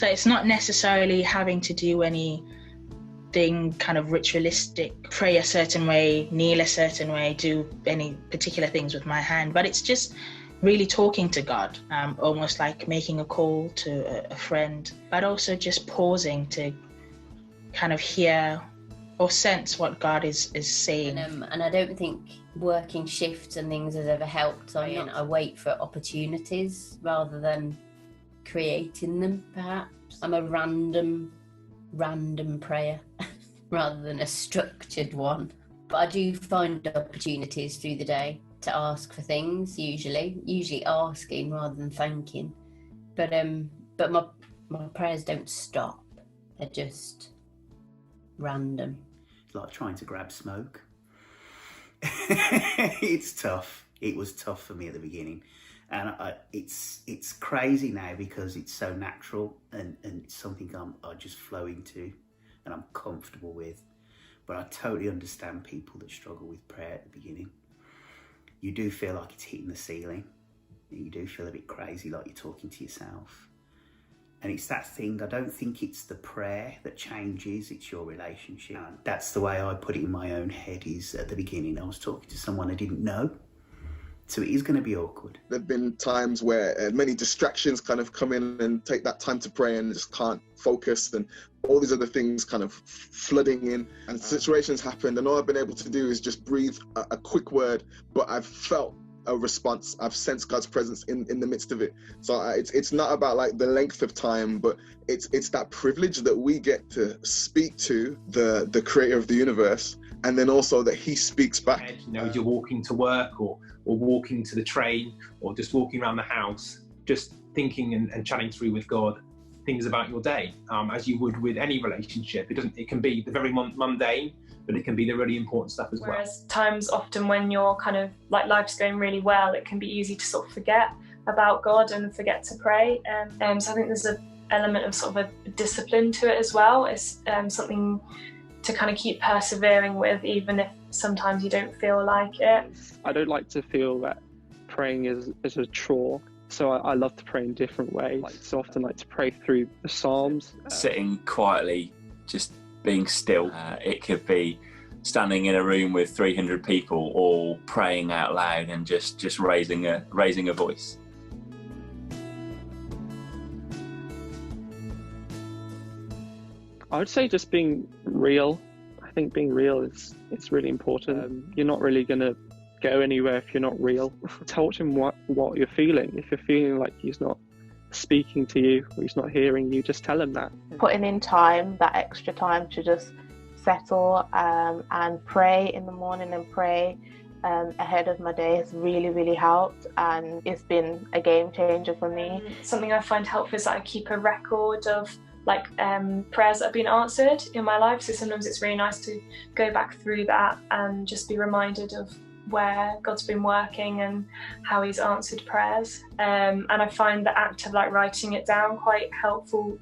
So it's not necessarily having to do anything kind of ritualistic, pray a certain way, kneel a certain way, do any particular things with my hand, but it's just really talking to God, almost like making a call to a friend, but also just pausing to kind of hear or sense what God is saying. And I don't think working shifts and things has ever helped. I wait for opportunities rather than creating them, perhaps. I'm a random prayer rather than a structured one. But I do find opportunities through the day to ask for things, usually asking rather than thanking. But my prayers don't stop. They're just random. It's like trying to grab smoke. It's tough. It was tough for me at the beginning. And it's crazy now because it's so natural and it's something I just flow into and I'm comfortable with. But I totally understand people that struggle with prayer at the beginning. You do feel like it's hitting the ceiling. You do feel a bit crazy, like you're talking to yourself. And it's that thing, I don't think it's the prayer that changes, it's your relationship. And that's the way I put it in my own head, is at the beginning I was talking to someone I didn't know. So it is going to be awkward. There have been times where many distractions kind of come in and take that time to pray and just can't focus, and all these other things kind of flooding in, and situations happened, and all I've been able to do is just breathe a quick word, but I've felt a response. I've sensed God's presence in the midst of it. So it's not about like the length of time, but it's that privilege that we get to speak to the creator of the universe, and then also that he speaks back. You know, you're walking to work or walking to the train or just walking around the house, just thinking and chatting through with God things about your day, as you would with any relationship. It can be the very mundane, but it can be the really important stuff as well. Whereas times often when you're kind of like life's going really well, it can be easy to sort of forget about God and forget to pray. So I think there's an element of sort of a discipline to it as well. It's something to kind of keep persevering with, even if sometimes you don't feel like it. I don't like to feel that praying is a chore. So I love to pray in different ways. So often like to pray through the Psalms. Sitting quietly, just being still. It could be standing in a room with 300 people all praying out loud and just raising a voice. I would say just being real. I think being real is really important. You're not really going to go anywhere if you're not real. Tell him what you're feeling. If you're feeling like he's not speaking to you or he's not hearing you, just tell him that. Putting in time, that extra time to just settle and pray in the morning and pray ahead of my day has really, really helped, and it's been a game changer for me. Something I find helpful is that I keep a record of prayers that have been answered in my life, so sometimes it's really nice to go back through that and just be reminded of where God's been working and how he's answered prayers, and I find the act of writing it down quite helpful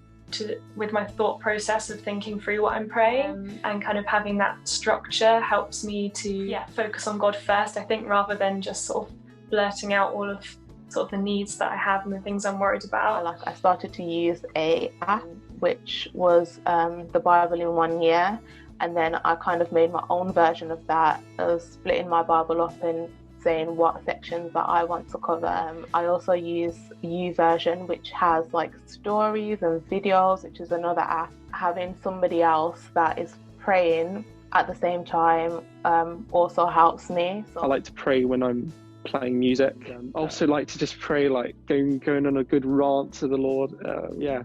with my thought process of thinking through what I'm praying, and kind of having that structure helps me to focus on God first, I think, rather than just sort of blurting out all of sort of the needs that I have and the things I'm worried about. I started to use a app which was the Bible in 1 year, and then I kind of made my own version of that. I was splitting my Bible up and saying what sections that I want to cover. I also use YouVersion, which has stories and videos, which is another app. Having somebody else that is praying at the same time also helps me. So I like to pray when I'm playing music. I also like to just pray, going on a good rant to the Lord.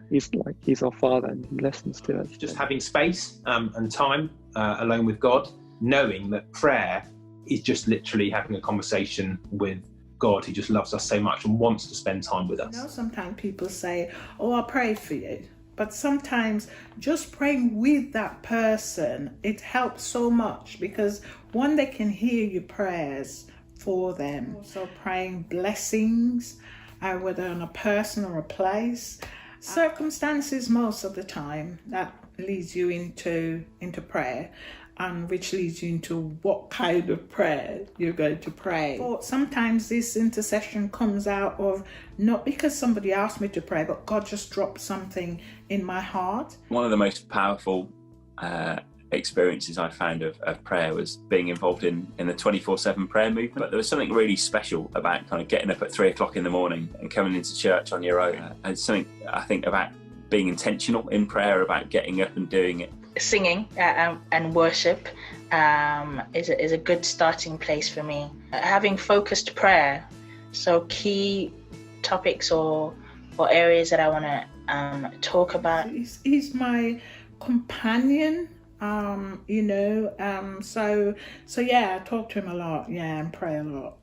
He's our Father and he listens to us. Just having space and time alone with God, knowing that prayer is just literally having a conversation with God, who just loves us so much and wants to spend time with us. Sometimes people say, I'll pray for you. But sometimes just praying with that person, it helps so much, because one, they can hear your prayers for them. Also praying blessings, whether on a person or a place. Circumstances most of the time that leads you into prayer. which leads you into what kind of prayer you're going to pray. But sometimes this intercession comes out of not because somebody asked me to pray, but God just dropped something in my heart. One of the most powerful experiences I found of prayer was being involved in the 24/7 prayer movement. But there was something really special about kind of getting up at 3 o'clock in the morning and coming into church on your own. And something I think about being intentional in prayer, about getting up and doing it. Singing and worship is a good starting place for me. Having focused prayer, so key topics or areas that I want to talk about. He's my companion, you know. So yeah, I talk to him a lot, yeah, and pray a lot.